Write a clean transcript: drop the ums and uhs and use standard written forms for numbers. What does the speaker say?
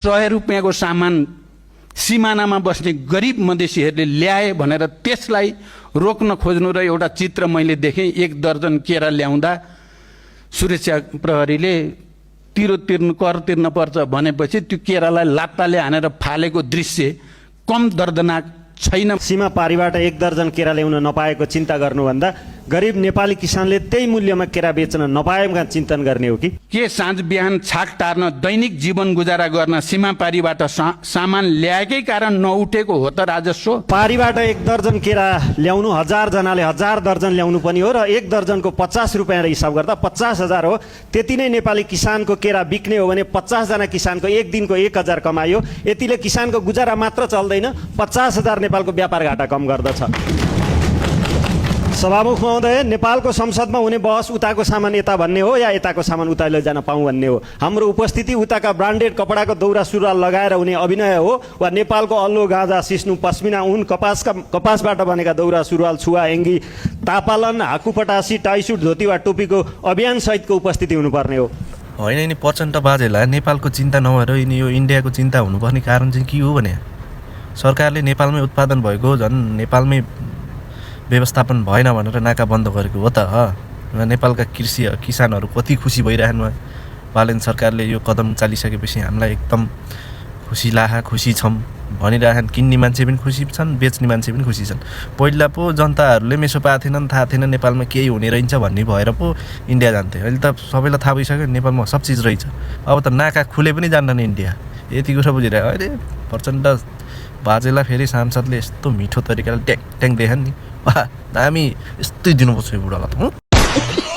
₹100 सामान सिमानामा बस्ने गरिब मधेसीहरूले ल्याए भनेर त्यसलाई रोक्न खोज्नु र एउटा चित्र मैले देखेँ। 1 दर्जन केरा ल्याउँदा सुरक्षा प्रहरीले कर तिर्न पर्छ भनेपछि त्यो केरालाई लात्ताले हानेर फालेको दृश्य कम दर्दनाक छैन। सीमा पारीबाट 1 दर्जन केरा ल्याउन नपाएको चिन्ता गर्नुभन्दा गरिब नेपाली किसानले त्यही मूल्यमा केरा बेच्न नपाएका चिन्तन गर्ने हो कि के साँझ बिहान छाक टार्न दैनिक जीवन गुजारा गर्न सीमा पारीबाट सामान ल्याएकै कारण नउठेको हो त राजस्व? पारीबाट 1 दर्जन केरा ल्याउनु 1000 जनाले 1000 दर्जन ल्याउनु पनि हो र 1 दर्जनको 50 रुपैयाँ हिसाब गर्दा 50,000 हो। त्यति नै नेपाली किसानको केरा बिक्ने हो भने 50 जना किसानको 1 दिनको 1000 कमायो। यतिले किसानको गुजारा मात्र चल्दैन, 50,000 नेपालको व्यापार घाटा कम गर्दछ। सभामुख महोदय, नेपालको संसदमा हुने बहस उताको सामान यता भन्ने हो या यताको सामान उता लैजान पाऊँ भन्ने हो? हाम्रो उपस्थिति उताका ब्रान्डेड कपडाको दौरा सुरुवाल लगाएर हुने अभिनय हो वा नेपालको अल्लो गाँजा सिस्नु पस्मिना उन कपासबाट बनेका दौरा सुरुवाल छुवा एङ्गी तापालन हाकुपटासी टाइसुट धोती वा टोपीको अभियान सहितको उपस्थिति हुनुपर्ने हो? होइन, यिनी प्रचण्ड बाजेलाई नेपालको चिन्ता नभएर यिनी यो इन्डियाको चिन्ता हुनुपर्ने कारण चाहिँ के हो भने सरकारले नेपालमै उत्पादन भएको झन् नेपालमै व्यवस्थापन भएन भनेर नाका बन्द गरेको हो त। नेपालका किसानहरू कति खुसी भइरहनु भयो। बालेन सरकारले यो कदम चालिसकेपछि हामीलाई एकदम खुसी छौँ भनिरहन्। किन्ने मान्छे पनि खुसी छन्, बेच्ने मान्छे पनि खुसी छन्। पहिला पो जनताहरूले मेसो पाएको थिएनन्, थाहा थिएन नेपालमा केही हुने रहेछ भन्ने भएर पो इन्डिया जान्थे। अहिले त सबैलाई थाहा भइसक्यो नेपालमा सब चिज रहेछ। अब त नाका खुले पनि जान्दैन इन्डिया। यति कुरा बुझिरह्यो। अहिले प्रचण्ड बाजेलाई फेरि सांसदले यस्तो मिठो तरिकाले ट्याङ ट्याङ देखान् नि, दामी यस्तै दिनुपर्छ यो बुढालाई त।